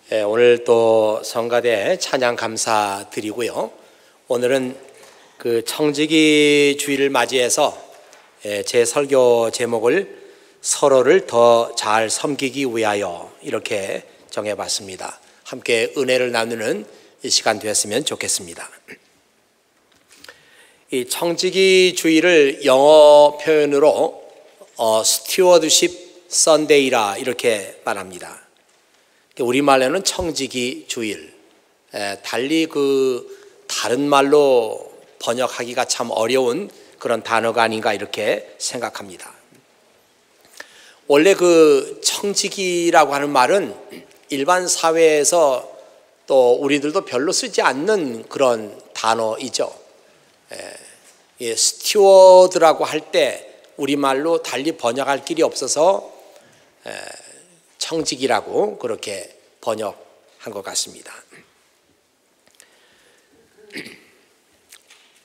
오늘 또 성가대 찬양 감사드리고요. 오늘은 그 청지기 주일을 맞이해서 제 설교 제목을 서로를 더 잘 섬기기 위하여 이렇게 정해봤습니다. 함께 은혜를 나누는 이 시간 되었으면 좋겠습니다. 이 청지기 주일을 영어 표현으로 스튜어드십 선데이라 이렇게 말합니다. 우리말로는 청지기 주일. 달리 다른 말로 번역하기가 참 어려운 그런 단어가 아닌가 이렇게 생각합니다. 원래 청지기라고 하는 말은 일반 사회에서 또 우리들도 별로 쓰지 않는 그런 단어이죠. 스튜어드라고 할 때 우리말로 달리 번역할 길이 없어서 청지기라고 그렇게 번역한 것 같습니다.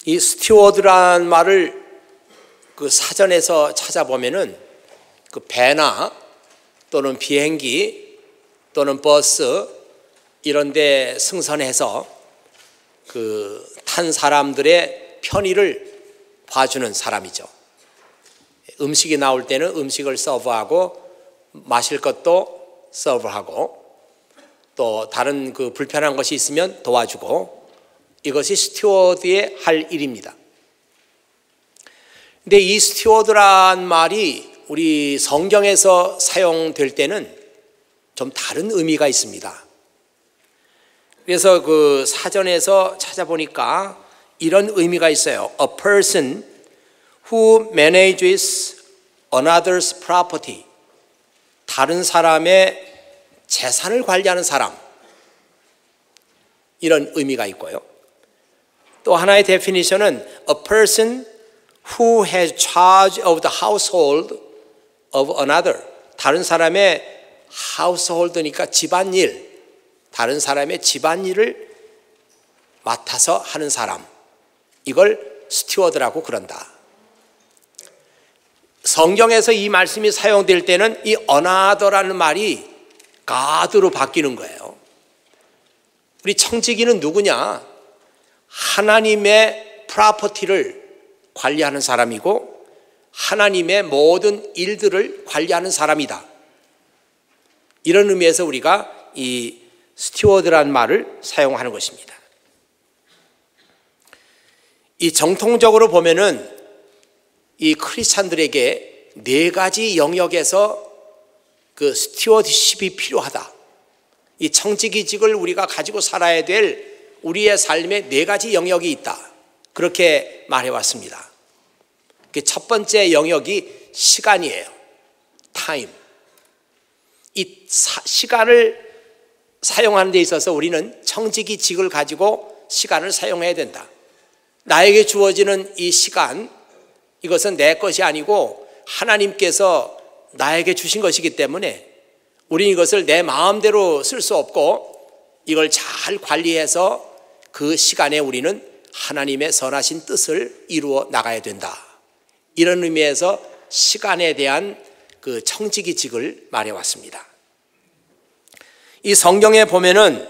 이 스튜어드란 말을 사전에서 찾아보면은 배나 또는 비행기 또는 버스 이런 데 승선해서 탄 사람들의 편의를 봐주는 사람이죠. 음식이 나올 때는 음식을 서브하고 마실 것도 서브하고 또 다른 불편한 것이 있으면 도와주고 이것이 스튜어드의 할 일입니다. 근데 이 스튜어드란 말이 우리 성경에서 사용될 때는 좀 다른 의미가 있습니다. 그래서 사전에서 찾아보니까 이런 의미가 있어요. A person who manages another's property. 다른 사람의 재산을 관리하는 사람, 이런 의미가 있고요. 또 하나의 데피니션은 a person who has charge of the household of another. 다른 사람의 household니까 집안일, 다른 사람의 집안일을 맡아서 하는 사람, 이걸 스튜어드라고 그런다. 성경에서 이 말씀이 사용될 때는 이 another라는 말이 God로 바뀌는 거예요. 우리 청지기는 누구냐? 하나님의 프로퍼티를 관리하는 사람이고 하나님의 모든 일들을 관리하는 사람이다. 이런 의미에서 우리가 이 스튜어드란 말을 사용하는 것입니다. 이 정통적으로 보면은 이 크리스찬들에게 네 가지 영역에서 스튜어드십이 필요하다. 이 청지기직을 우리가 가지고 살아야 될 우리의 삶에 네 가지 영역이 있다. 그렇게 말해왔습니다. 첫 번째 영역이 시간이에요. 타임. 이 시간을 사용하는 데 있어서 우리는 청지기직을 가지고 시간을 사용해야 된다. 나에게 주어지는 이 시간, 이것은 내 것이 아니고 하나님께서 나에게 주신 것이기 때문에 우리는 이것을 내 마음대로 쓸 수 없고 이걸 잘 관리해서 그 시간에 우리는 하나님의 선하신 뜻을 이루어 나가야 된다. 이런 의미에서 시간에 대한 청지기직을 말해왔습니다. 이 성경에 보면은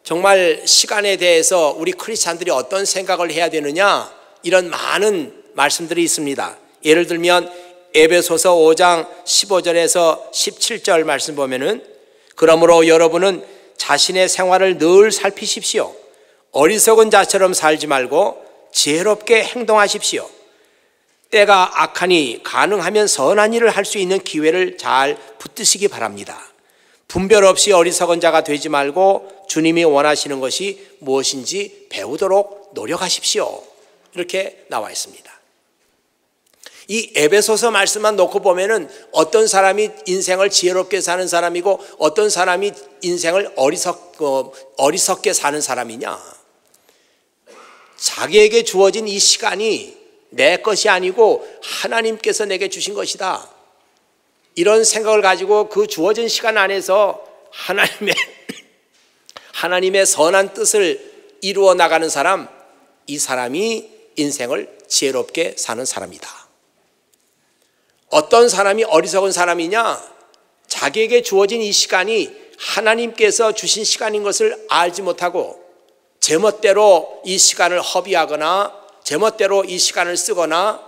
정말 시간에 대해서 우리 크리스찬들이 어떤 생각을 해야 되느냐 이런 많은 말씀들이 있습니다. 예를 들면 에베소서 5장 15절에서 17절 말씀 보면은 그러므로 여러분은 자신의 생활을 늘 살피십시오. 어리석은 자처럼 살지 말고 지혜롭게 행동하십시오. 때가 악하니 가능하면 선한 일을 할 수 있는 기회를 잘 붙드시기 바랍니다. 분별 없이 어리석은 자가 되지 말고 주님이 원하시는 것이 무엇인지 배우도록 노력하십시오. 이렇게 나와 있습니다. 이 에베소서 말씀만 놓고 보면은 어떤 사람이 인생을 지혜롭게 사는 사람이고 어떤 사람이 인생을 어리석게 사는 사람이냐. 자기에게 주어진 이 시간이 내 것이 아니고 하나님께서 내게 주신 것이다. 이런 생각을 가지고 그 주어진 시간 안에서 하나님의 선한 뜻을 이루어 나가는 사람, 이 사람이 인생을 지혜롭게 사는 사람이다. 어떤 사람이 어리석은 사람이냐? 자기에게 주어진 이 시간이 하나님께서 주신 시간인 것을 알지 못하고 제멋대로 이 시간을 허비하거나 제멋대로 이 시간을 쓰거나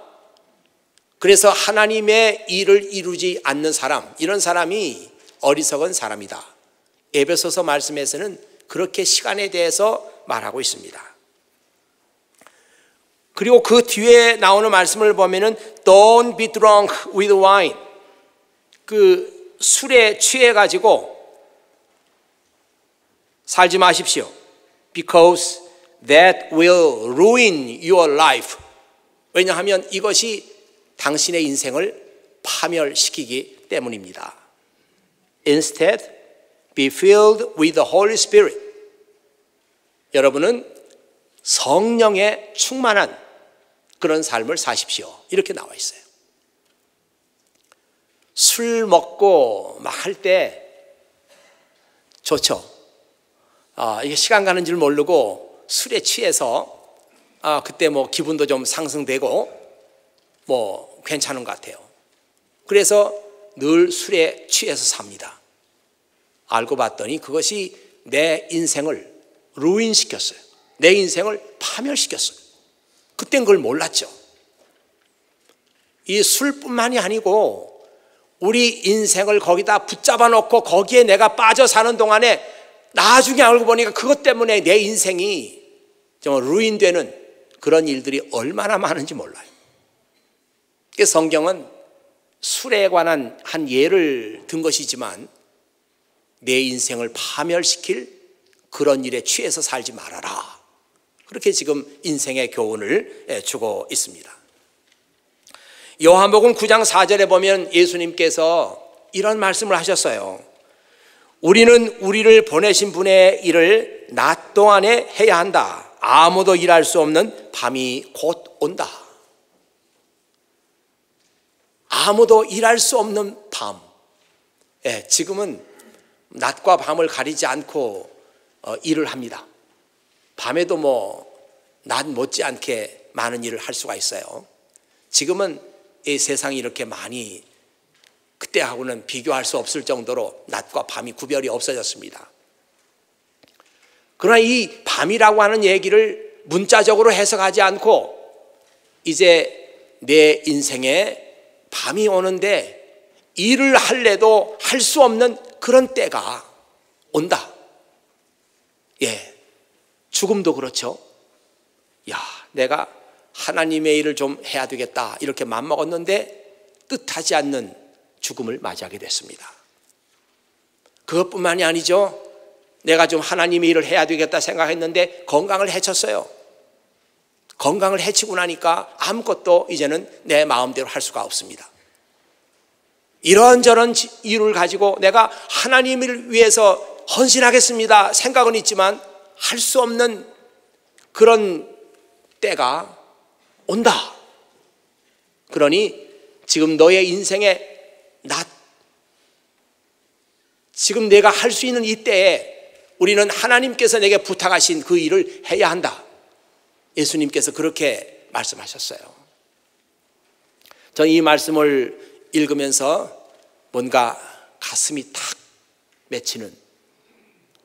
그래서 하나님의 일을 이루지 않는 사람, 이런 사람이 어리석은 사람이다. 에베소서 말씀에서는 그렇게 시간에 대해서 말하고 있습니다. 그리고 그 뒤에 나오는 말씀을 보면은 Don't be drunk with wine. 그 술에 취해 가지고 살지 마십시오. Because that will ruin your life. 왜냐하면 이것이 당신의 인생을 파멸시키기 때문입니다. Instead, be filled with the Holy Spirit. 여러분은 성령에 충만한 그런 삶을 사십시오. 이렇게 나와 있어요. 술 먹고 막 할 때 좋죠. 이게 시간 가는 줄 모르고 술에 취해서 그때 뭐 기분도 좀 상승되고 뭐 괜찮은 것 같아요. 그래서 늘 술에 취해서 삽니다. 알고 봤더니 그것이 내 인생을 루인시켰어요. 내 인생을 파멸시켰어요. 그땐 그걸 몰랐죠. 이 술뿐만이 아니고 우리 인생을 거기다 붙잡아 놓고 거기에 내가 빠져 사는 동안에 나중에 알고 보니까 그것 때문에 내 인생이 정말 루인되는 그런 일들이 얼마나 많은지 몰라요. 성경은 술에 관한 한 예를 든 것이지만 내 인생을 파멸시킬 그런 일에 취해서 살지 말아라. 그렇게 지금 인생의 교훈을 주고 있습니다. 요한복음 9장 4절에 보면 예수님께서 이런 말씀을 하셨어요. 우리는 우리를 보내신 분의 일을 낮 동안에 해야 한다. 아무도 일할 수 없는 밤이 곧 온다. 아무도 일할 수 없는 밤. 지금은 낮과 밤을 가리지 않고 일을 합니다. 밤에도 뭐 낮 못지않게 많은 일을 할 수가 있어요. 지금은 이 세상이 이렇게 많이 그때하고는 비교할 수 없을 정도로 낮과 밤이 구별이 없어졌습니다. 그러나 이 밤이라고 하는 얘기를 문자적으로 해석하지 않고 이제 내 인생에 밤이 오는데 일을 할래도 할 수 없는 그런 때가 온다. 죽음도 그렇죠. 내가 하나님의 일을 좀 해야 되겠다 이렇게 마음먹었는데 뜻하지 않는 죽음을 맞이하게 됐습니다. 그것뿐만이 아니죠. 내가 좀 하나님의 일을 해야 되겠다 생각했는데 건강을 해쳤어요. 건강을 해치고 나니까 아무것도 이제는 내 마음대로 할 수가 없습니다. 이런저런 이유를 가지고 내가 하나님을 위해서 헌신하겠습니다 생각은 있지만 할 수 없는 그런 때가 온다. 그러니 지금 너의 인생의 지금 내가 할 수 있는 이 때에 우리는 하나님께서 내게 부탁하신 그 일을 해야 한다. 예수님께서 그렇게 말씀하셨어요. 저는 이 말씀을 읽으면서 뭔가 가슴이 탁 맺히는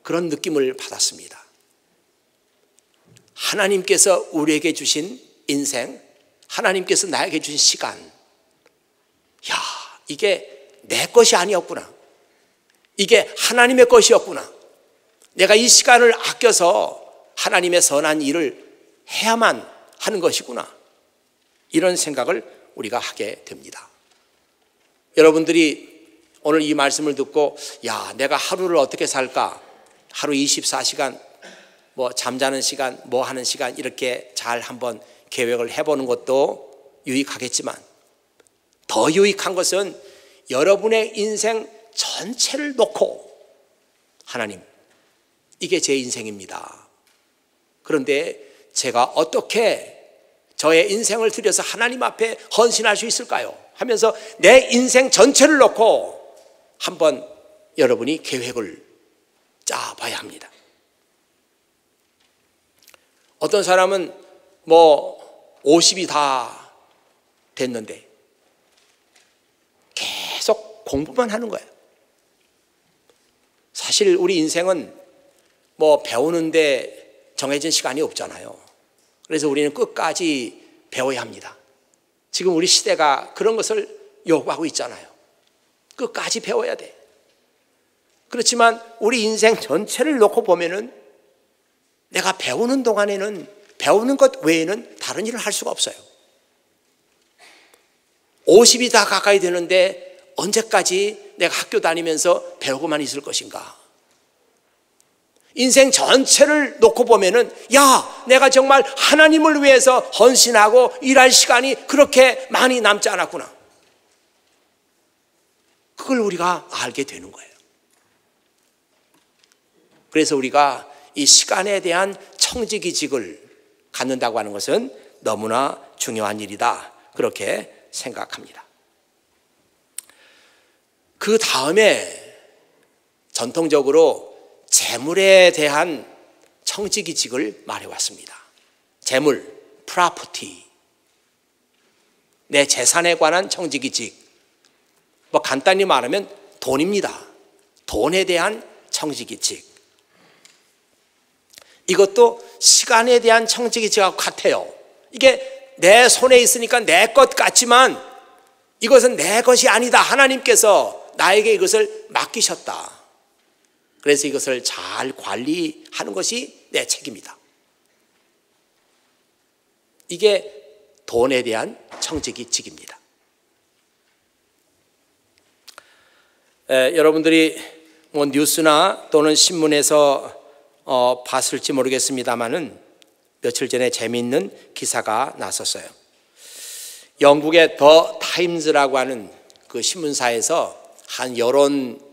그런 느낌을 받았습니다. 하나님께서 우리에게 주신 인생, 하나님께서 나에게 주신 시간, 이게 내 것이 아니었구나. 이게 하나님의 것이었구나. 내가 이 시간을 아껴서 하나님의 선한 일을 해야만 하는 것이구나. 이런 생각을 우리가 하게 됩니다. 여러분들이 오늘 이 말씀을 듣고 내가 하루를 어떻게 살까? 하루 24시간 뭐 잠자는 시간, 뭐 하는 시간 이렇게 잘 한번 계획을 해보는 것도 유익하겠지만 더 유익한 것은 여러분의 인생 전체를 놓고 하나님, 이게 제 인생입니다. 그런데 제가 어떻게 저의 인생을 들여서 하나님 앞에 헌신할 수 있을까요? 하면서 내 인생 전체를 놓고 한번 여러분이 계획을 짜봐야 합니다. 어떤 사람은 뭐 50이 다 됐는데 계속 공부만 하는 거예요. 사실 우리 인생은 뭐 배우는데 정해진 시간이 없잖아요. 그래서 우리는 끝까지 배워야 합니다. 지금 우리 시대가 그런 것을 요구하고 있잖아요. 끝까지 배워야 돼. 그렇지만 우리 인생 전체를 놓고 보면은 내가 배우는 동안에는 배우는 것 외에는 다른 일을 할 수가 없어요. 50이 다 가까이 되는데 언제까지 내가 학교 다니면서 배우고만 있을 것인가? 인생 전체를 놓고 보면은 야, 내가 정말 하나님을 위해서 헌신하고 일할 시간이 그렇게 많이 남지 않았구나. 그걸 우리가 알게 되는 거예요. 그래서 우리가 이 시간에 대한 청지기직을 갖는다고 하는 것은 너무나 중요한 일이다. 그렇게 생각합니다. 그 다음에 전통적으로 재물에 대한 청지기직을 말해왔습니다. 재물, 프로퍼티, 내 재산에 관한 청지기직. 뭐 간단히 말하면 돈입니다. 돈에 대한 청지기직. 이것도 시간에 대한 청지기직하고 같아요. 이게 내 손에 있으니까 내 것 같지만 이것은 내 것이 아니다. 하나님께서 나에게 이것을 맡기셨다. 그래서 이것을 잘 관리하는 것이 내 책임이다. 이게 돈에 대한 청지기직입니다. 여러분들이 뭐 뉴스나 또는 신문에서 봤을지 모르겠습니다만은 며칠 전에 재미있는 기사가 났었어요. 영국의 더 타임즈라고 하는 그 신문사에서 한 여론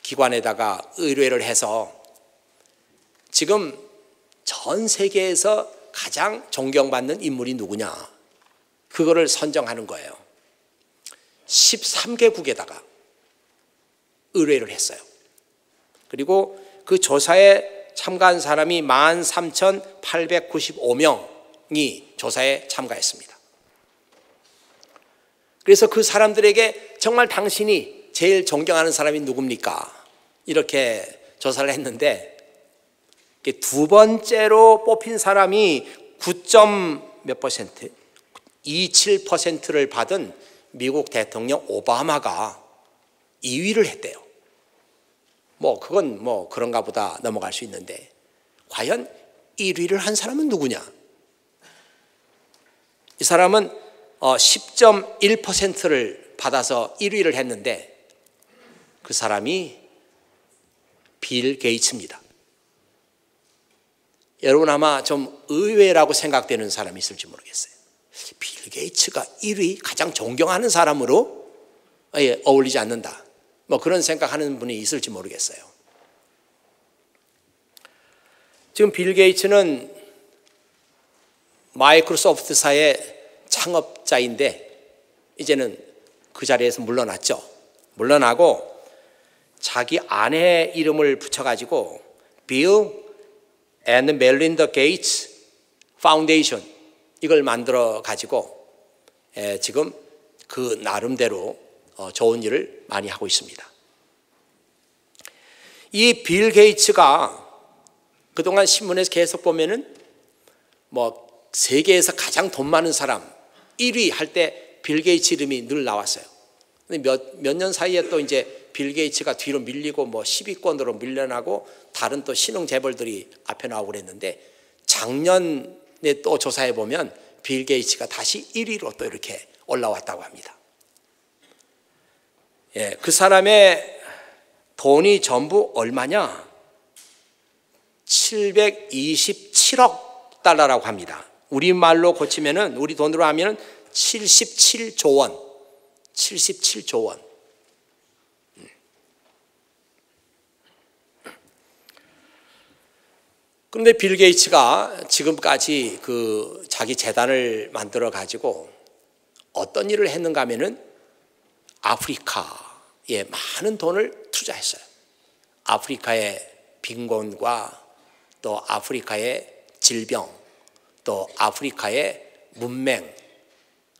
기관에다가 의뢰를 해서 지금 전 세계에서 가장 존경받는 인물이 누구냐, 그거를 선정하는 거예요. 13개국에다가 의뢰를 했어요. 그리고 그 조사에 참가한 사람이 13,895명이 조사에 참가했습니다. 그래서 그 사람들에게 정말 당신이 제일 존경하는 사람이 누굽니까? 이렇게 조사를 했는데 두 번째로 뽑힌 사람이 9.몇%? 27%를 받은 미국 대통령 오바마가 2위를 했대요. 뭐 그건 뭐 그런가 보다 넘어갈 수 있는데 과연 1위를 한 사람은 누구냐? 이 사람은 10.1%를 받아서 1위를 했는데 그 사람이 빌 게이츠입니다. 여러분 아마 좀 의외라고 생각되는 사람이 있을지 모르겠어요. 빌 게이츠가 1위, 가장 존경하는 사람으로 어울리지 않는다. 뭐 그런 생각하는 분이 있을지 모르겠어요. 지금 빌 게이츠는 마이크로소프트사의 창업자인데 이제는 그 자리에서 물러났죠. 물러나고 자기 아내 이름을 붙여가지고 빌 앤 멜린더 게이츠 파운데이션 이걸 만들어 가지고 지금 그 나름대로 좋은 일을 많이 하고 있습니다. 이 빌 게이츠가 그동안 신문에서 계속 보면은 뭐 세계에서 가장 돈 많은 사람 1위 할 때 빌 게이츠 이름이 늘 나왔어요. 근데 몇 년 사이에 또 이제 빌 게이츠가 뒤로 밀리고 뭐 10위권으로 밀려나고 다른 또 신흥 재벌들이 앞에 나오고 그랬는데 작년에 또 조사해 보면 빌 게이츠가 다시 1위로 또 이렇게 올라왔다고 합니다. 예, 그 사람의 돈이 전부 얼마냐? 727억 달러라고 합니다. 우리말로 고치면은 우리 돈으로 하면은 77조 원. 77조 원. 그런데 빌 게이츠가 지금까지 그 자기 재단을 만들어 가지고 어떤 일을 했는가 하면은 아프리카에 많은 돈을 투자했어요. 아프리카의 빈곤과 또 아프리카의 질병, 또 아프리카의 문맹,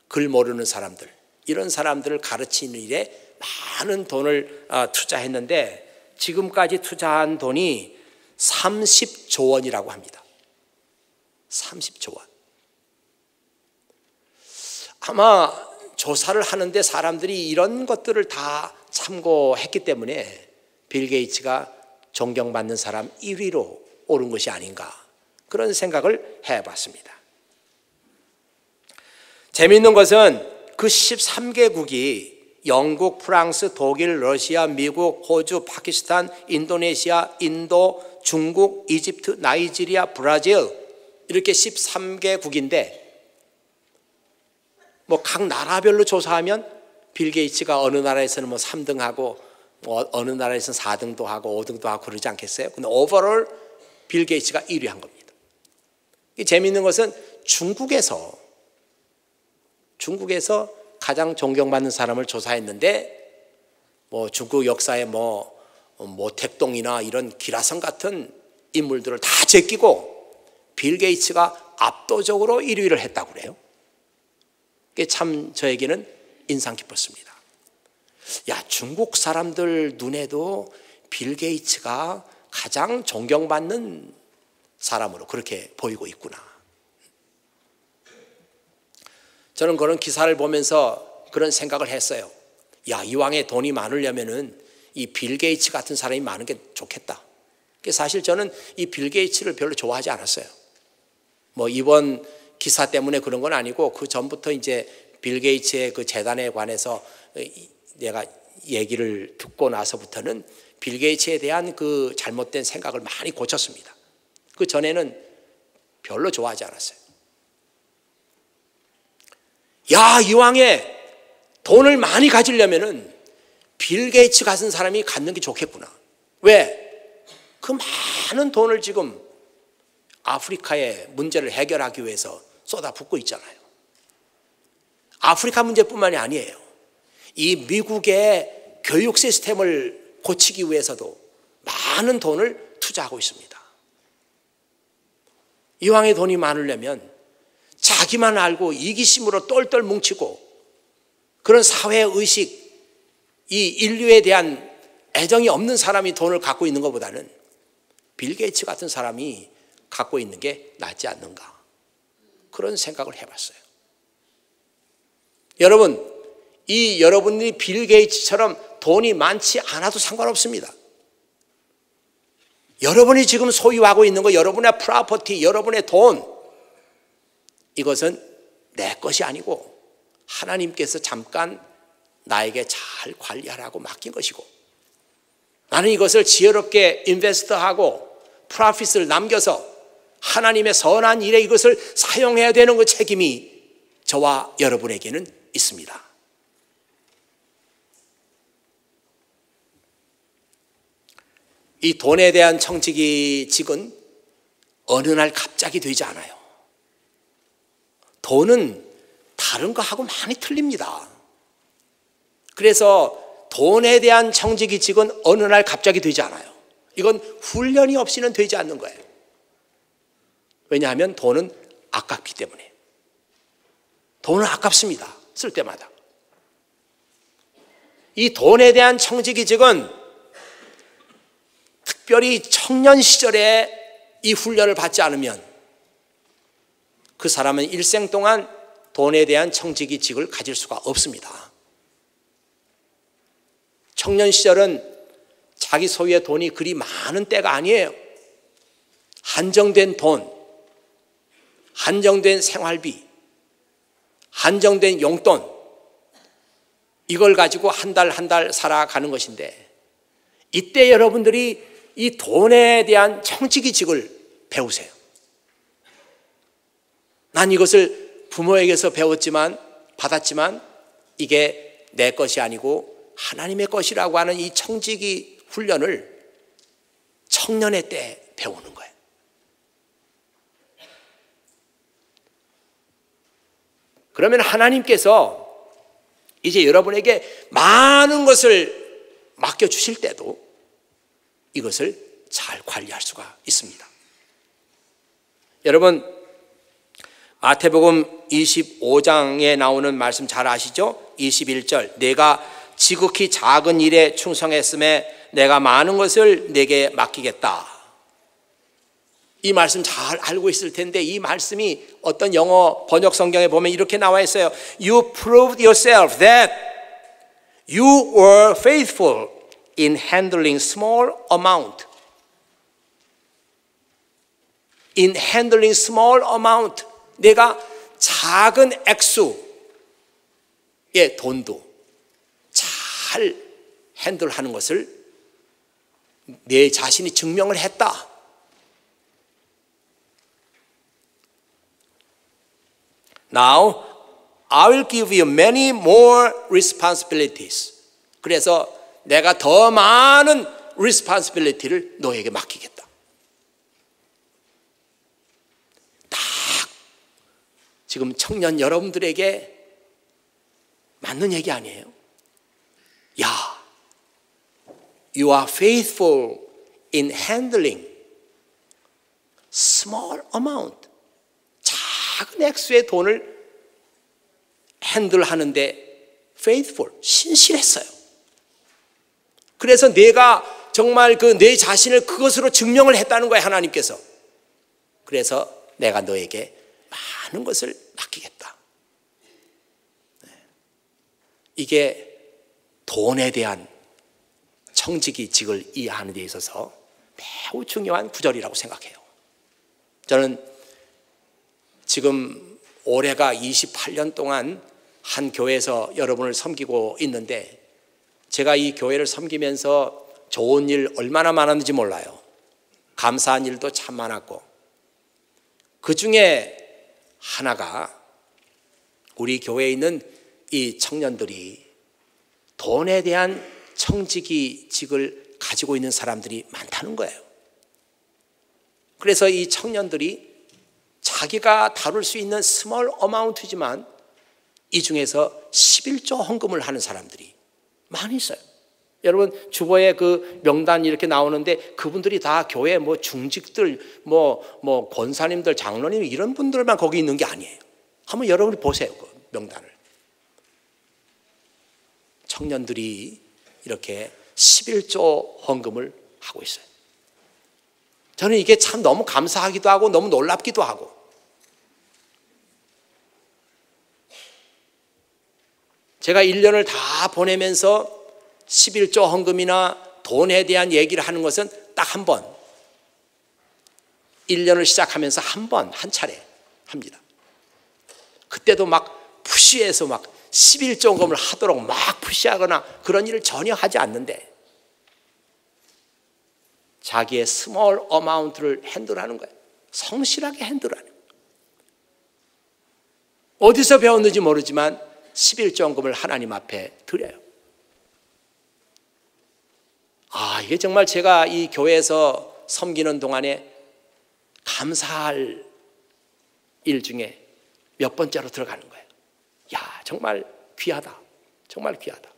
글 모르는 사람들, 이런 사람들을 가르치는 일에 많은 돈을 투자했는데 지금까지 투자한 돈이 30조 원이라고 합니다. 30조 원. 아마 조사를 하는데 사람들이 이런 것들을 다 참고했기 때문에 빌 게이츠가 존경받는 사람 1위로 오른 것이 아닌가, 그런 생각을 해봤습니다. 재미있는 것은 그 13개국이 영국, 프랑스, 독일, 러시아, 미국, 호주, 파키스탄, 인도네시아, 인도, 중국, 이집트, 나이지리아, 브라질, 이렇게 13개국인데 뭐 각 나라별로 조사하면 빌 게이츠가 어느 나라에서는 뭐 3등하고 뭐 어느 나라에서는 4등도 하고 5등도 하고 그러지 않겠어요? 근데 오버롤 빌 게이츠가 1위 한 겁니다. 재미있는 것은 중국에서 가장 존경받는 사람을 조사했는데 뭐 중국 역사에 뭐 모택동이나 이런 기라성 같은 인물들을 다 제끼고 빌 게이츠가 압도적으로 1위를 했다고 그래요. 그게 참 저에게는 인상 깊었습니다. 야, 중국 사람들 눈에도 빌 게이츠가 가장 존경받는 사람으로 그렇게 보이고 있구나. 저는 그런 기사를 보면서 그런 생각을 했어요. 야, 이왕에 돈이 많으려면은 이 빌 게이츠 같은 사람이 많은 게 좋겠다. 사실 저는 이 빌 게이츠를 별로 좋아하지 않았어요. 뭐 이번 기사 때문에 그런 건 아니고 그 전부터 이제 빌 게이츠의 그 재단에 관해서 내가 얘기를 듣고 나서부터는 빌 게이츠에 대한 그 잘못된 생각을 많이 고쳤습니다. 그 전에는 별로 좋아하지 않았어요. 야, 이왕에 돈을 많이 가지려면은 빌 게이츠 같은 사람이 갖는 게 좋겠구나. 왜? 그 많은 돈을 지금 아프리카의 문제를 해결하기 위해서 쏟아붓고 있잖아요. 아프리카 문제뿐만이 아니에요. 이 미국의 교육 시스템을 고치기 위해서도 많은 돈을 투자하고 있습니다. 이왕에 돈이 많으려면 자기만 알고 이기심으로 똘똘 뭉치고 그런 사회의식, 이 인류에 대한 애정이 없는 사람이 돈을 갖고 있는 것보다는 빌 게이츠 같은 사람이 갖고 있는 게 낫지 않는가, 그런 생각을 해봤어요. 여러분, 여러분들이 빌 게이츠처럼 돈이 많지 않아도 상관없습니다. 여러분이 지금 소유하고 있는 거, 여러분의 프로퍼티, 여러분의 돈, 이것은 내 것이 아니고 하나님께서 잠깐 나에게 잘 관리하라고 맡긴 것이고, 나는 이것을 지혜롭게 인베스트하고 프로핏을 남겨서 하나님의 선한 일에 이것을 사용해야 되는 그 책임이 저와 여러분에게는 있습니다. 이 돈에 대한 청지기직은 어느 날 갑자기 되지 않아요. 돈은 다른 거하고 많이 틀립니다. 그래서 돈에 대한 청지기직은 어느 날 갑자기 되지 않아요. 이건 훈련이 없이는 되지 않는 거예요. 왜냐하면 돈은 아깝기 때문에. 돈은 아깝습니다. 쓸 때마다. 이 돈에 대한 청지기직은 특별히 청년 시절에 이 훈련을 받지 않으면 그 사람은 일생 동안 돈에 대한 청지기직을 가질 수가 없습니다. 청년 시절은 자기 소유의 돈이 그리 많은 때가 아니에요. 한정된 돈, 한정된 생활비, 한정된 용돈, 이걸 가지고 한 달 한 달 살아가는 것인데, 이때 여러분들이 이 돈에 대한 청지기직을 배우세요. 난 이것을 부모에게서 받았지만 이게 내 것이 아니고 하나님의 것이라고 하는 이 청지기 훈련을 청년의 때 배우는 거예요. 그러면 하나님께서 이제 여러분에게 많은 것을 맡겨주실 때도 이것을 잘 관리할 수가 있습니다. 여러분, 마태복음 25장에 나오는 말씀 잘 아시죠? 21절, 내가 지극히 작은 일에 충성했음에 내가 많은 것을 내게 맡기겠다. 이 말씀 잘 알고 있을 텐데 이 말씀이 어떤 영어 번역 성경에 보면 이렇게 나와 있어요. You proved yourself that you were faithful in handling small amount. In handling small amount. 내가 작은 액수의 돈도 잘 핸들하는 것을 내 자신이 증명을 했다. Now, I will give you many more responsibilities. 그래서 내가 더 많은 responsibility를 너에게 맡기겠다. 딱 지금 청년 여러분들에게 맞는 얘기 아니에요? 야, you are faithful in handling small amount. 작은 액수의 돈을 핸들하는데 faithful, 신실했어요. 그래서 내가 정말 내 자신을 그것으로 증명을 했다는 거예요, 하나님께서. 그래서 내가 너에게 많은 것을 맡기겠다. 이게 돈에 대한 청지기직을 이해하는 데 있어서 매우 중요한 구절이라고 생각해요. 저는 지금 올해가 28년 동안 한 교회에서 여러분을 섬기고 있는데 제가 이 교회를 섬기면서 좋은 일 얼마나 많았는지 몰라요. 감사한 일도 참 많았고 그 중에 하나가 우리 교회에 있는 이 청년들이 돈에 대한 청지기직을 가지고 있는 사람들이 많다는 거예요. 그래서 이 청년들이 자기가 다룰 수 있는 스몰 어마운트지만 이 중에서 11조 헌금을 하는 사람들이 많이 있어요. 여러분 주보에 그 명단이 이렇게 나오는데 그분들이 다 교회 중직들, 권사님들, 장로님 이런 분들만 거기 있는 게 아니에요. 한번 여러분이 보세요, 그 명단을. 청년들이 이렇게 11조 헌금을 하고 있어요. 저는 이게 참 너무 감사하기도 하고 너무 놀랍기도 하고 제가 1년을 다 보내면서 11조 헌금이나 돈에 대한 얘기를 하는 것은 딱 한 번 1년을 시작하면서 한 차례 합니다. 그때도 막 푸시해서 막 11조 헌금을 하도록 막 푸시하거나 그런 일을 전혀 하지 않는데 자기의 스몰 어마운트를 핸들하는 거예요. 성실하게 핸들하는 거예요. 어디서 배웠는지 모르지만 11조 헌금을 하나님 앞에 드려요. 이게 정말 제가 이 교회에서 섬기는 동안에 감사할 일 중에 몇 번째로 들어가는 거예요. 야, 정말 귀하다. 정말 귀하다.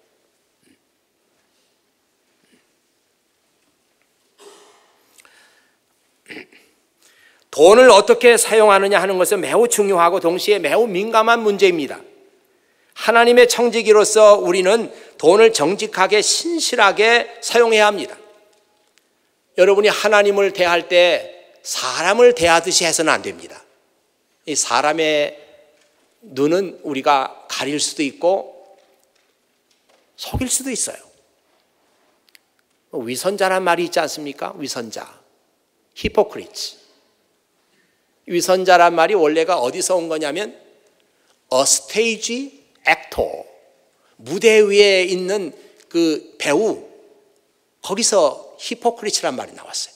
돈을 어떻게 사용하느냐 하는 것은 매우 중요하고 동시에 매우 민감한 문제입니다. 하나님의 청지기로서 우리는 돈을 정직하게 신실하게 사용해야 합니다. 여러분이 하나님을 대할 때 사람을 대하듯이 해서는 안 됩니다. 이 사람의 눈은 우리가 가릴 수도 있고 속일 수도 있어요. 위선자란 말이 있지 않습니까? 위선자, 히포크리트. 위선자란 말이 원래가 어디서 온 거냐면 a stage actor, 무대 위에 있는 그 배우, 거기서 히포크리트란 말이 나왔어요.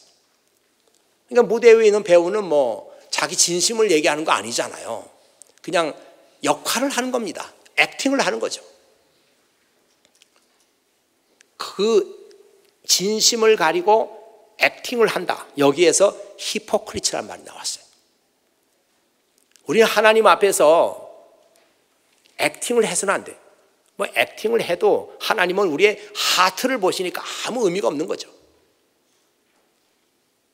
그러니까 무대 위에 있는 배우는 자기 진심을 얘기하는 거 아니잖아요. 그냥 역할을 하는 겁니다. 액팅을 하는 거죠. 그 진심을 가리고 액팅을 한다. 여기에서 히포크리트란 말이 나왔어요. 우리는 하나님 앞에서 액팅을 해서는 안 돼. 액팅을 해도 하나님은 우리의 하트를 보시니까 아무 의미가 없는 거죠.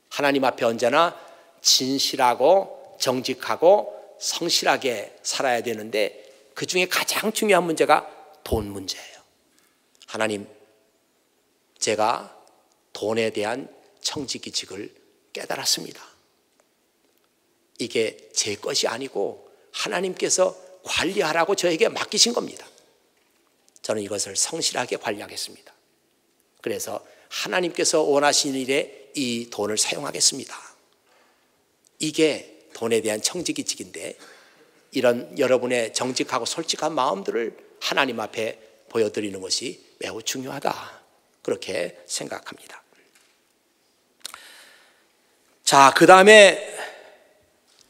하나님 앞에 언제나 진실하고 정직하고 성실하게 살아야 되는데 그 중에 가장 중요한 문제가 돈 문제예요. 하나님, 제가 돈에 대한 청지기직을 깨달았습니다. 이게 제 것이 아니고 하나님께서 관리하라고 저에게 맡기신 겁니다. 저는 이것을 성실하게 관리하겠습니다. 그래서 하나님께서 원하시는 일에 이 돈을 사용하겠습니다. 이게 돈에 대한 청지기직인데, 이런 여러분의 정직하고 솔직한 마음들을 하나님 앞에 보여드리는 것이 매우 중요하다, 그렇게 생각합니다. 자, 그 다음에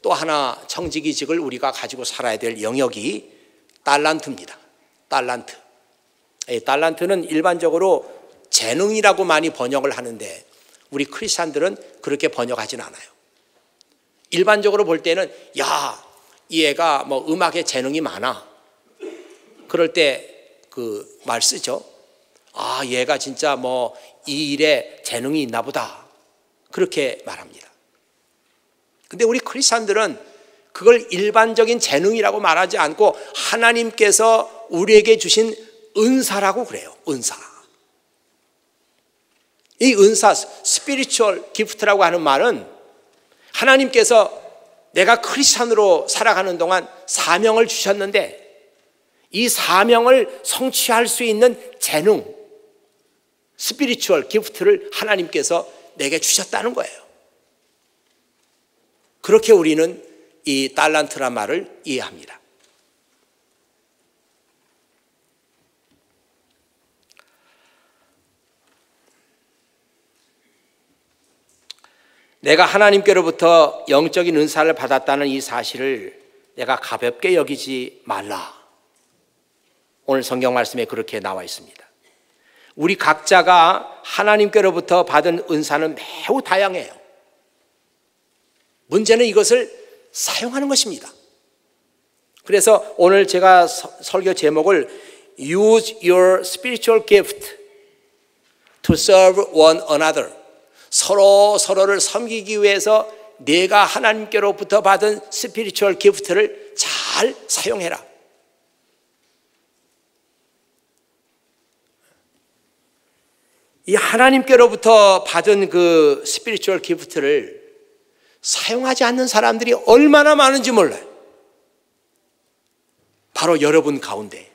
또 하나 청지기직을 우리가 가지고 살아야 될 영역이 달란트입니다. 달란트. 이 달란트는 일반적으로 재능이라고 많이 번역을 하는데 우리 크리스찬들은 그렇게 번역하진 않아요. 일반적으로 볼 때는 이 애가 뭐 음악에 재능이 많아, 그럴 때 그 말 쓰죠. 얘가 진짜 뭐 이 일에 재능이 있나 보다, 그렇게 말합니다. 근데 우리 크리스찬들은 그걸 일반적인 재능이라고 말하지 않고 하나님께서 우리에게 주신 은사라고 그래요. 은사. 이 은사, 스피리추얼 기프트라고 하는 말은 하나님께서 내가 크리스찬으로 살아가는 동안 사명을 주셨는데 이 사명을 성취할 수 있는 재능, 스피리추얼 기프트를 하나님께서 내게 주셨다는 거예요. 그렇게 우리는 이 달란트란 말을 이해합니다. 내가 하나님께로부터 영적인 은사를 받았다는 이 사실을 내가 가볍게 여기지 말라. 오늘 성경 말씀에 그렇게 나와 있습니다. 우리 각자가 하나님께로부터 받은 은사는 매우 다양해요. 문제는 이것을 사용하는 것입니다. 그래서 오늘 제가 설교 제목을 Use your spiritual gift to serve one another. 서로를 섬기기 위해서 내가 하나님께로부터 받은 스피리추얼 기프트를 잘 사용해라. 이 하나님께로부터 받은 그 스피리추얼 기프트를 사용하지 않는 사람들이 얼마나 많은지 몰라요. 바로 여러분 가운데.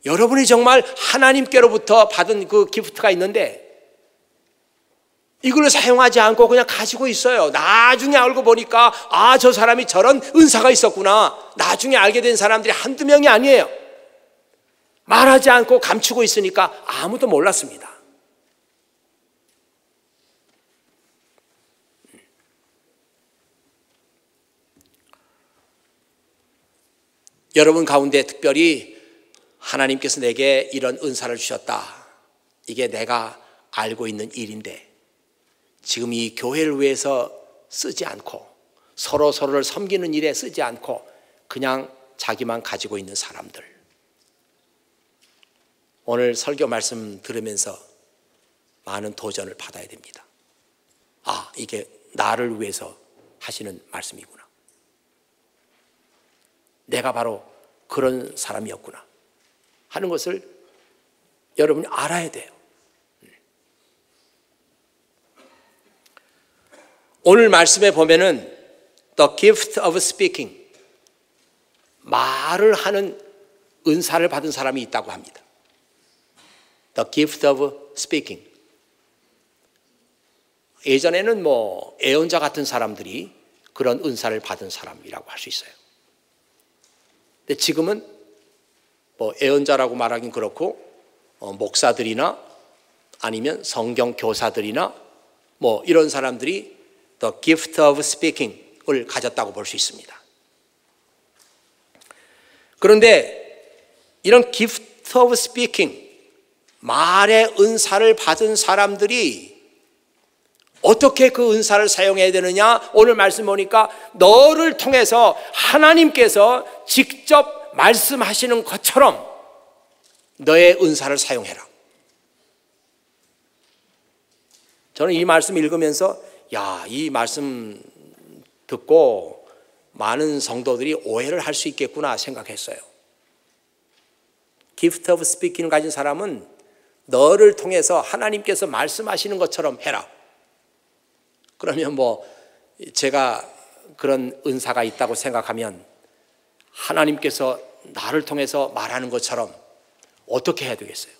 여러분이 정말 하나님께로부터 받은 그 기프트가 있는데 이걸 사용하지 않고 그냥 가지고 있어요. 나중에 알고 보니까 저 사람이 저런 은사가 있었구나. 나중에 알게 된 사람들이 한두 명이 아니에요. 말하지 않고 감추고 있으니까 아무도 몰랐습니다. 여러분 가운데 특별히 하나님께서 내게 이런 은사를 주셨다. 이게 내가 알고 있는 일인데 지금 이 교회를 위해서 쓰지 않고 서로를 섬기는 일에 쓰지 않고 그냥 자기만 가지고 있는 사람들. 오늘 설교 말씀 들으면서 많은 도전을 받아야 됩니다. 이게 나를 위해서 하시는 말씀이구나. 내가 바로 그런 사람이었구나 하는 것을 여러분이 알아야 돼요. 오늘 말씀에 보면은 The gift of speaking, 말을 하는 은사를 받은 사람이 있다고 합니다. The gift of speaking. 예전에는 뭐 애언자 같은 사람들이 그런 은사를 받은 사람이라고 할 수 있어요. 근데 지금은 뭐 애언자라고 말하긴 그렇고 목사들이나 아니면 성경 교사들이나 뭐 이런 사람들이 The gift of speaking을 가졌다고 볼 수 있습니다. 그런데 이런 gift of speaking, 말의 은사를 받은 사람들이 어떻게 그 은사를 사용해야 되느냐? 오늘 말씀 보니까 너를 통해서 하나님께서 직접 말씀하시는 것처럼 너의 은사를 사용해라. 저는 이 말씀 읽으면서 이 말씀 듣고 많은 성도들이 오해를 할 수 있겠구나 생각했어요. gift of speaking을 가진 사람은 너를 통해서 하나님께서 말씀하시는 것처럼 해라. 그러면 뭐 제가 그런 은사가 있다고 생각하면 하나님께서 나를 통해서 말하는 것처럼 어떻게 해야 되겠어요?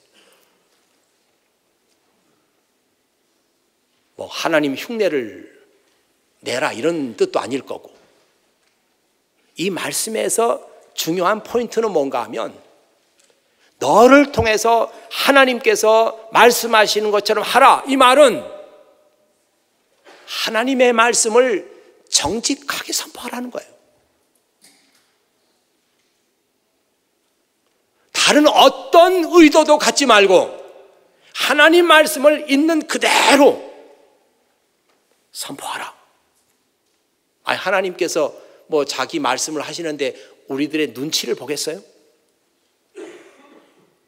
뭐 하나님 흉내를 내라 이런 뜻도 아닐 거고, 이 말씀에서 중요한 포인트는 뭔가 하면 너를 통해서 하나님께서 말씀하시는 것처럼 하라. 이 말은 하나님의 말씀을 정직하게 선포하라는 거예요. 다른 어떤 의도도 갖지 말고 하나님 말씀을 있는 그대로 선포하라. 아니, 하나님께서 뭐 자기 말씀을 하시는데 우리들의 눈치를 보겠어요?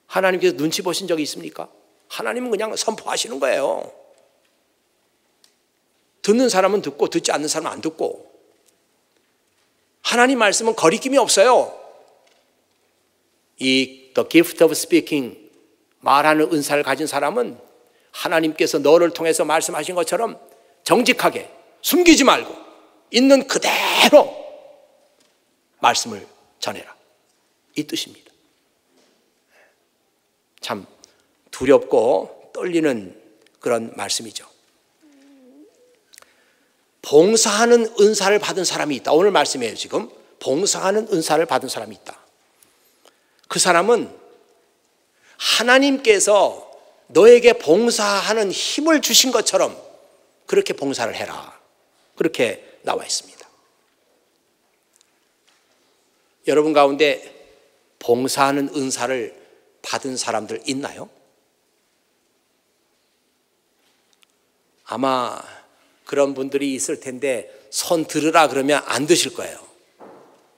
하나님께서 눈치 보신 적이 있습니까? 하나님은 그냥 선포하시는 거예요. 듣는 사람은 듣고 듣지 않는 사람은 안 듣고. 하나님 말씀은 거리낌이 없어요. 이 The gift of speaking, 말하는 은사를 가진 사람은 하나님께서 너를 통해서 말씀하신 것처럼 정직하게 숨기지 말고 있는 그대로 말씀을 전해라. 이 뜻입니다. 참 두렵고 떨리는 그런 말씀이죠. 봉사하는 은사를 받은 사람이 있다. 오늘 말씀이에요. 지금 봉사하는 은사를 받은 사람이 있다. 그 사람은 하나님께서 너에게 봉사하는 힘을 주신 것처럼 그렇게 봉사를 해라. 그렇게 나와 있습니다. 여러분 가운데 봉사하는 은사를 받은 사람들 있나요? 아마 그런 분들이 있을 텐데 손 들으라 그러면 안 드실 거예요.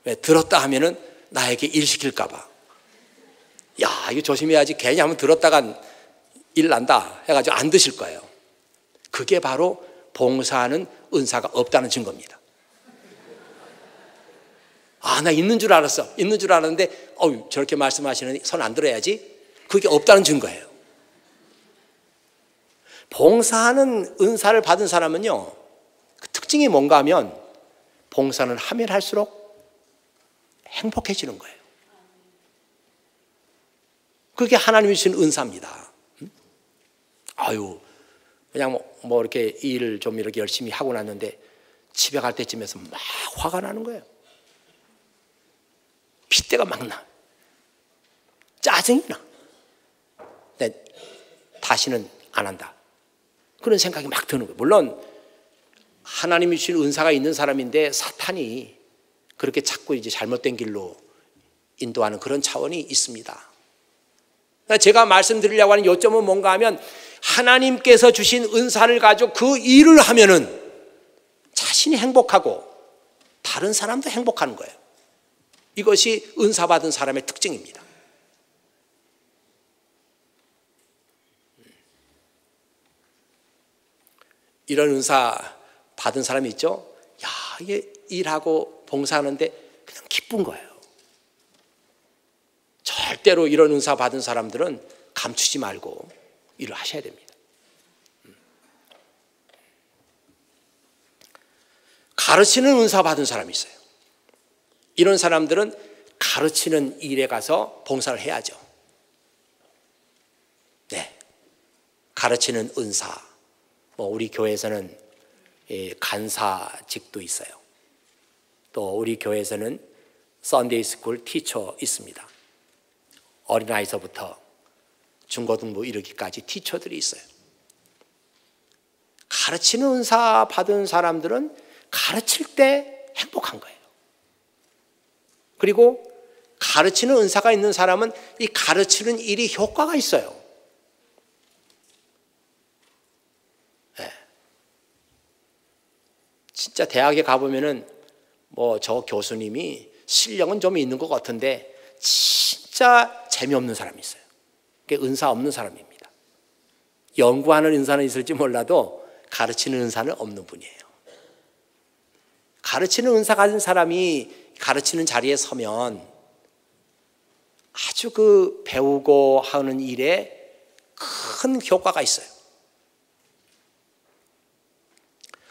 왜? 들었다 하면은 나에게 일 시킬까 봐. 야, 이거 조심해야지. 괜히 한번 들었다간 일 난다 해가지고 안 드실 거예요. 그게 바로 봉사하는 은사가 없다는 증거입니다. 아, 나 있는 줄 알았어. 있는 줄 알았는데 저렇게 말씀하시는 손 안 들어야지. 그게 없다는 증거예요. 봉사하는 은사를 받은 사람은요, 그 특징이 뭔가 하면 봉사는 하면 할수록 행복해지는 거예요. 그게 하나님이 주신 은사입니다. 아유, 그냥 뭐 이렇게 일을 좀 이렇게 열심히 하고 났는데 집에 갈 때쯤에서 막 화가 나는 거예요. 핏대가 막 나. 짜증이 나. 근데 다시는 안 한다. 그런 생각이 막 드는 거예요. 물론 하나님이 주신 은사가 있는 사람인데 사탄이 그렇게 자꾸 이제 잘못된 길로 인도하는 그런 차원이 있습니다. 제가 말씀드리려고 하는 요점은 뭔가 하면 하나님께서 주신 은사를 가지고 그 일을 하면은 자신이 행복하고 다른 사람도 행복하는 거예요. 이것이 은사 받은 사람의 특징입니다. 이런 은사 받은 사람이 있죠? 야, 이게 일하고 봉사하는데 그냥 기쁜 거예요. 절대로 이런 은사 받은 사람들은 감추지 말고 일을 하셔야 됩니다. 가르치는 은사 받은 사람이 있어요. 이런 사람들은 가르치는 일에 가서 봉사를 해야죠. 네, 가르치는 은사. 우리 교회에서는 간사직도 있어요. 또 우리 교회에서는 썬데이 스쿨 티처 있습니다. 어린아이서부터 중고등부 이르기까지 티처들이 있어요. 가르치는 은사 받은 사람들은 가르칠 때 행복한 거예요. 그리고 가르치는 은사가 있는 사람은 이 가르치는 일이 효과가 있어요. 네. 진짜 대학에 가보면은 저 교수님이 실력은 좀 있는 것 같은데 진짜 재미없는 사람이 있어요. 그게 은사 없는 사람입니다. 연구하는 은사는 있을지 몰라도 가르치는 은사는 없는 분이에요. 가르치는 은사 가진 사람이 가르치는 자리에 서면 아주 그 배우고 하는 일에 큰 효과가 있어요.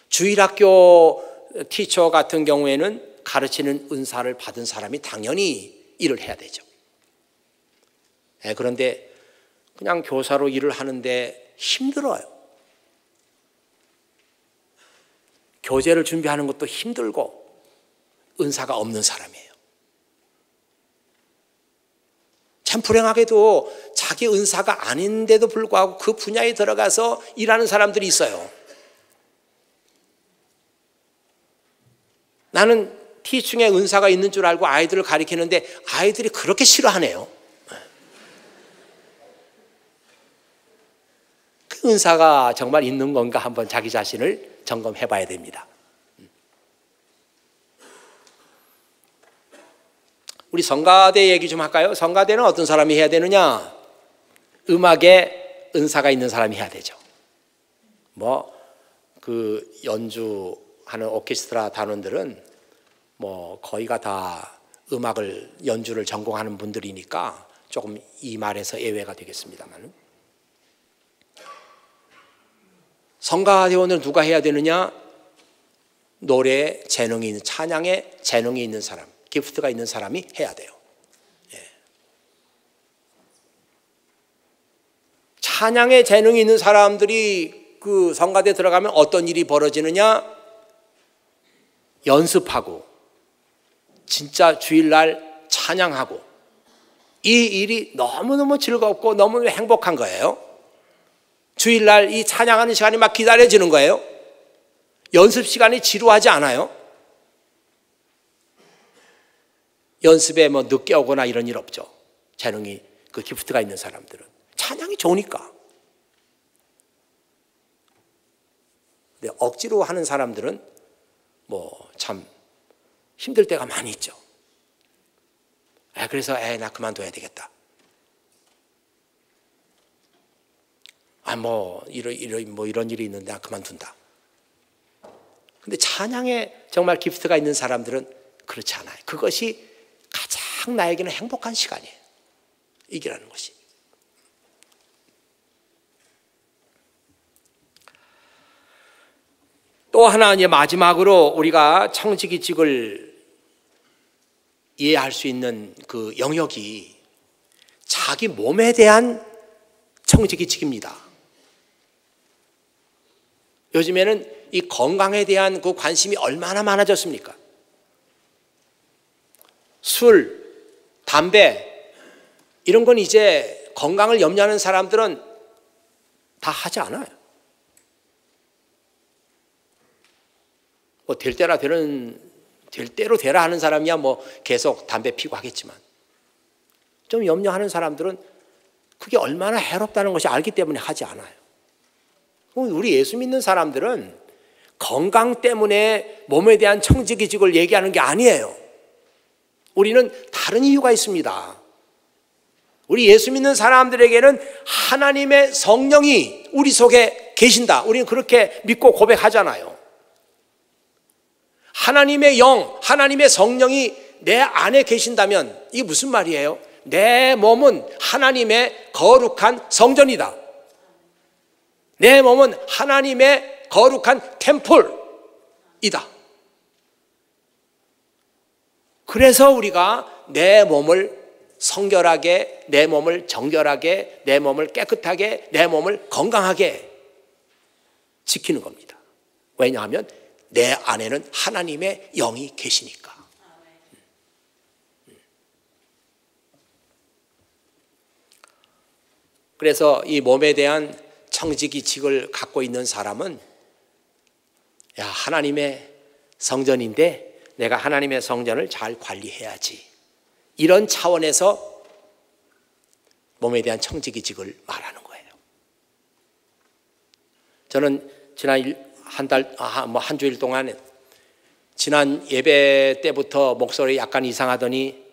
주일학교 티처 같은 경우에는 가르치는 은사를 받은 사람이 당연히 일을 해야 되죠. 그런데 그냥 교사로 일을 하는데 힘들어요. 교재를 준비하는 것도 힘들고 은사가 없는 사람이에요. 참 불행하게도 자기 은사가 아닌데도 불구하고 그 분야에 들어가서 일하는 사람들이 있어요. 나는 티칭에 은사가 있는 줄 알고 아이들을 가르치는데 아이들이 그렇게 싫어하네요. 그 은사가 정말 있는 건가 한번 자기 자신을 점검해 봐야 됩니다. 우리 성가대 얘기 좀 할까요? 성가대는 어떤 사람이 해야 되느냐? 음악에 은사가 있는 사람이 해야 되죠. 그 연주하는 오케스트라 단원들은 거의가 다 음악을 연주를 전공하는 분들이니까 조금 이 말에서 예외가 되겠습니다만, 성가대원을 누가 해야 되느냐? 노래에 재능이 있는, 찬양에 재능이 있는 사람, 기프트가 있는 사람이 해야 돼요. 찬양에 재능이 있는 사람들이 그 성가대에 들어가면 어떤 일이 벌어지느냐? 연습하고 진짜 주일날 찬양하고 이 일이 너무너무 즐겁고 너무 행복한 거예요. 주일날 이 찬양하는 시간이 막 기다려지는 거예요. 연습 시간이 지루하지 않아요. 연습에 늦게 오거나 이런 일 없죠. 재능이 그 기프트가 있는 사람들은 찬양이 좋으니까. 근데 억지로 하는 사람들은 참 힘들 때가 많이 있죠. 그래서 나 그만둬야 되겠다. 이런 일이 있는데 나 그만둔다. 근데 찬양에 정말 기프트가 있는 사람들은 그렇지 않아요. 그것이 가장 나에게는 행복한 시간이에요. 이기라는 것이. 또 하나 이제 마지막으로 우리가 청지기직을 이해할 수 있는 그 영역이 자기 몸에 대한 청지기직입니다. 요즘에는 이 건강에 대한 그 관심이 얼마나 많아졌습니까? 술, 담배 이런 건 이제 건강을 염려하는 사람들은 다 하지 않아요. 될 대로 되라 하는 사람이야 계속 담배 피고 하겠지만, 좀 염려하는 사람들은 그게 얼마나 해롭다는 것이 알기 때문에 하지 않아요. 우리 예수 믿는 사람들은 건강 때문에 몸에 대한 청지기직을 얘기하는 게 아니에요. 우리는 다른 이유가 있습니다. 우리 예수 믿는 사람들에게는 하나님의 성령이 우리 속에 계신다. 우리는 그렇게 믿고 고백하잖아요. 하나님의 영, 하나님의 성령이 내 안에 계신다면 이게 무슨 말이에요? 내 몸은 하나님의 거룩한 성전이다. 내 몸은 하나님의 거룩한 템플이다. 그래서 우리가 내 몸을 성결하게, 내 몸을 정결하게, 내 몸을 깨끗하게, 내 몸을 건강하게 지키는 겁니다. 왜냐하면 내 안에는 하나님의 영이 계시니까. 그래서 이 몸에 대한 청지기직을 갖고 있는 사람은 하나님의 성전인데 내가 하나님의 성전을 잘 관리해야지, 이런 차원에서 몸에 대한 청지기직을 말하는 거예요. 저는 지난 한 주일 동안 지난 예배 때부터 목소리 약간 이상하더니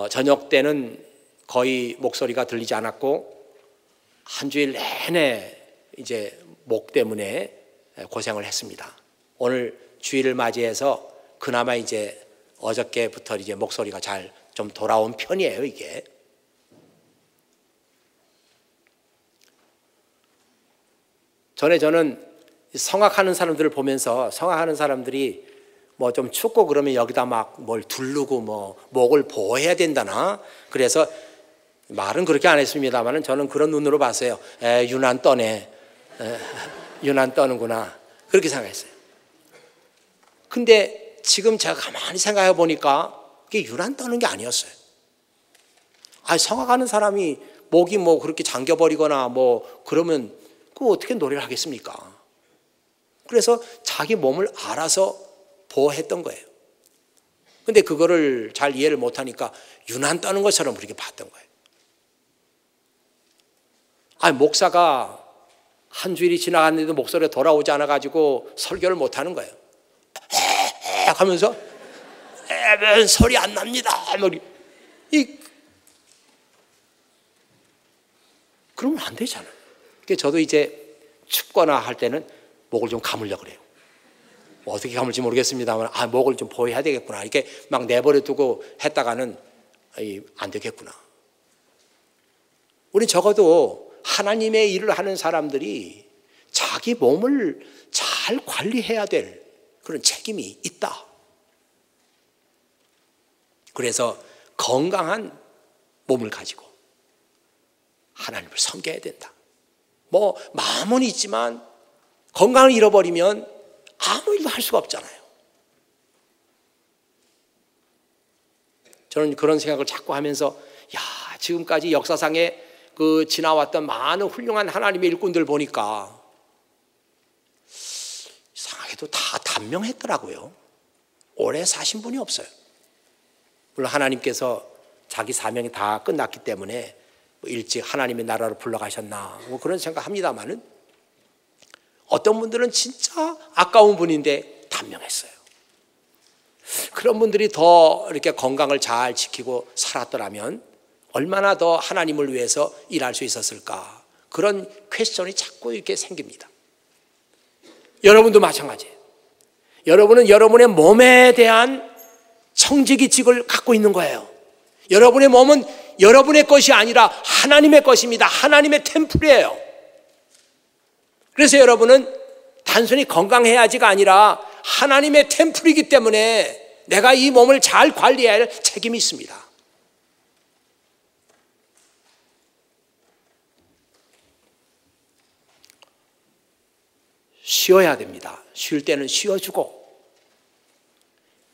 저녁 때는 거의 목소리가 들리지 않았고 한 주일 내내 이제 목 때문에 고생을 했습니다. 오늘 주일을 맞이해서 그나마 이제 어저께부터 이제 목소리가 잘 좀 돌아온 편이에요, 이게. 저는 성악하는 사람들을 보면서 성악하는 사람들이 뭐 좀 춥고 그러면 여기다 막 뭘 두르고 뭐 목을 보호해야 된다나, 그래서 말은 그렇게 안 했습니다만 저는 그런 눈으로 봤어요. 유난 떠네. 유난 떠는구나. 그렇게 생각했어요. 근데 지금 제가 가만히 생각해 보니까 그게 유난 떠는 게 아니었어요. 성악하는 사람이 목이 뭐 그렇게 잠겨버리거나 뭐 그러면 그 어떻게 노래를 하겠습니까? 그래서 자기 몸을 알아서 보호했던 거예요. 근데 그거를 잘 이해를 못하니까 유난 떠는 것처럼 그렇게 봤던 거예요. 목사가 한 주일이 지나갔는데도 목소리가 돌아오지 않아가지고 설교를 못하는 거예요. 하면서 소리 안 납니다. 그러면 안 되잖아요. 그래서 저도 이제 춥거나 할 때는 목을 좀 감으려고 그래요. 어떻게 감을지 모르겠습니다만 목을 좀 보호해야 되겠구나. 이렇게 막 내버려 두고 했다가는 안 되겠구나. 우린 적어도 하나님의 일을 하는 사람들이 자기 몸을 잘 관리해야 될 그런 책임이 있다. 그래서 건강한 몸을 가지고 하나님을 섬겨야 된다. 뭐 마음은 있지만 건강을 잃어버리면 아무 일도 할 수가 없잖아요. 저는 그런 생각을 자꾸 하면서 지금까지 역사상에 그 지나왔던 많은 훌륭한 하나님의 일꾼들 보니까 이상하게도 다 단명했더라고요. 오래 사신 분이 없어요. 물론 하나님께서 자기 사명이 다 끝났기 때문에 일찍 하나님의 나라로 불러가셨나 뭐 그런 생각합니다만은 어떤 분들은 진짜 아까운 분인데 단명했어요. 그런 분들이 더 이렇게 건강을 잘 지키고 살았더라면 얼마나 더 하나님을 위해서 일할 수 있었을까, 그런 퀘스천이 자꾸 이렇게 생깁니다. 여러분도 마찬가지예요. 여러분은 여러분의 몸에 대한 청지기직을 갖고 있는 거예요. 여러분의 몸은 여러분의 것이 아니라 하나님의 것입니다. 하나님의 템플이에요. 그래서 여러분은 단순히 건강해야지가 아니라 하나님의 템플이기 때문에 내가 이 몸을 잘 관리해야 할 책임이 있습니다. 쉬어야 됩니다. 쉴 때는 쉬어주고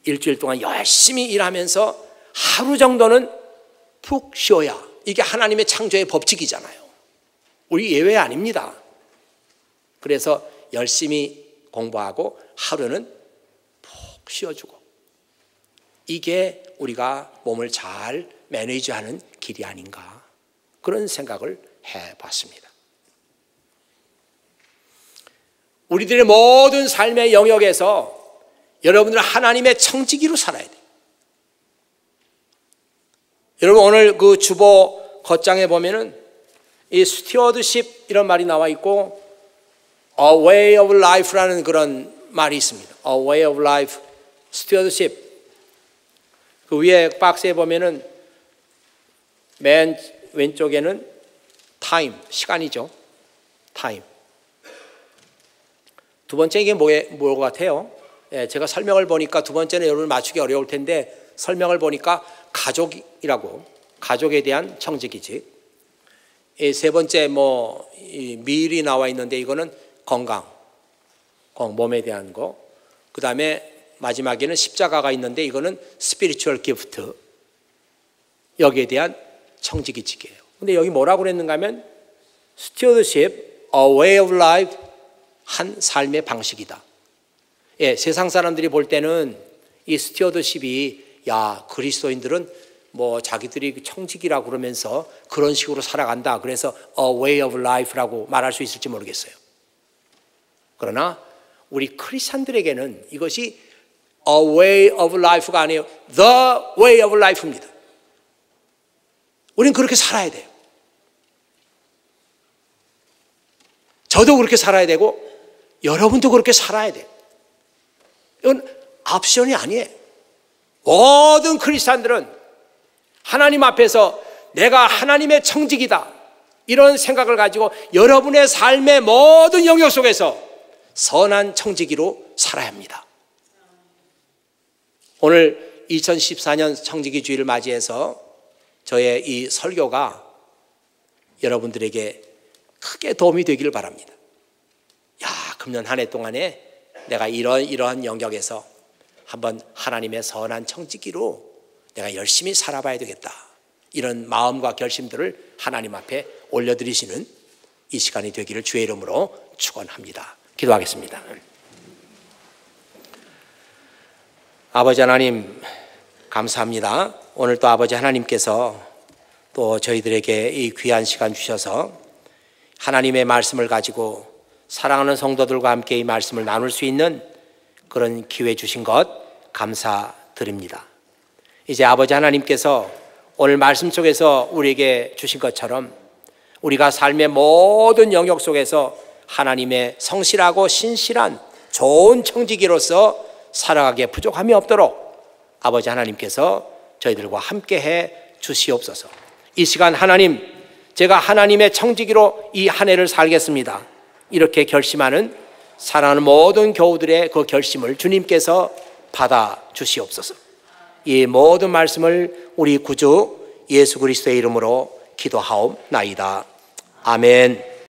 일주일 동안 열심히 일하면서 하루 정도는 푹 쉬어야, 이게 하나님의 창조의 법칙이잖아요. 우리 예외 아닙니다. 그래서 열심히 공부하고 하루는 푹 쉬어주고, 이게 우리가 몸을 잘 매니지하는 길이 아닌가, 그런 생각을 해봤습니다. 우리들의 모든 삶의 영역에서 여러분들은 하나님의 청지기로 살아야 돼요. 여러분 오늘 그 주보 겉장에 보면은 이 스튜어드십 이런 말이 나와 있고 A way of life라는 그런 말이 있습니다. A way of life, stewardship. 그 위에 박스에 보면은 맨 왼쪽에는 time, 시간이죠. time. 두 번째 이게 뭐 같아요? 제가 설명을 보니까 두 번째는 여러분 맞추기 어려울 텐데 설명을 보니까 가족이라고, 가족에 대한 청지기직. 세 번째 밀이 나와 있는데 이거는 건강, 몸에 대한 거. 그 다음에 마지막에는 십자가가 있는데 이거는 spiritual gift, 여기에 대한 청지기직이에요. 근데 여기 뭐라고 그랬는가 하면 stewardship, a way of life, 한 삶의 방식이다. 세상 사람들이 볼 때는 이 스튜어드십이 그리스도인들은 자기들이 청지기라고 그러면서 그런 식으로 살아간다, 그래서 a way of life라고 말할 수 있을지 모르겠어요. 그러나 우리 크리스찬들에게는 이것이 a way of life가 아니에요. the way of life입니다. 우리는 그렇게 살아야 돼요. 저도 그렇게 살아야 되고 여러분도 그렇게 살아야 돼요. 이건 옵션이 아니에요. 모든 크리스찬들은 하나님 앞에서 내가 하나님의 청직이다, 이런 생각을 가지고 여러분의 삶의 모든 영역 속에서 선한 청지기로 살아야 합니다. 오늘 2014년 청지기 주일을 맞이해서 저의 이 설교가 여러분들에게 크게 도움이 되기를 바랍니다. 야, 금년 한 해 동안에 내가 이러한 영역에서 한번 하나님의 선한 청지기로 내가 열심히 살아봐야 되겠다, 이런 마음과 결심들을 하나님 앞에 올려드리시는 이 시간이 되기를 주의 이름으로 축원합니다. 기도하겠습니다. 아버지 하나님, 감사합니다. 오늘 또 아버지 하나님께서 또 저희들에게 이 귀한 시간 주셔서 하나님의 말씀을 가지고 사랑하는 성도들과 함께 이 말씀을 나눌 수 있는 그런 기회 주신 것 감사드립니다. 이제 아버지 하나님께서 오늘 말씀 속에서 우리에게 주신 것처럼 우리가 삶의 모든 영역 속에서 하나님의 성실하고 신실한 좋은 청지기로서 살아가기에 부족함이 없도록 아버지 하나님께서 저희들과 함께해 주시옵소서. 이 시간 하나님, 제가 하나님의 청지기로 이 한 해를 살겠습니다, 이렇게 결심하는 사랑하는 모든 교우들의 그 결심을 주님께서 받아 주시옵소서. 이 모든 말씀을 우리 구주 예수 그리스도의 이름으로 기도하옵나이다. 아멘.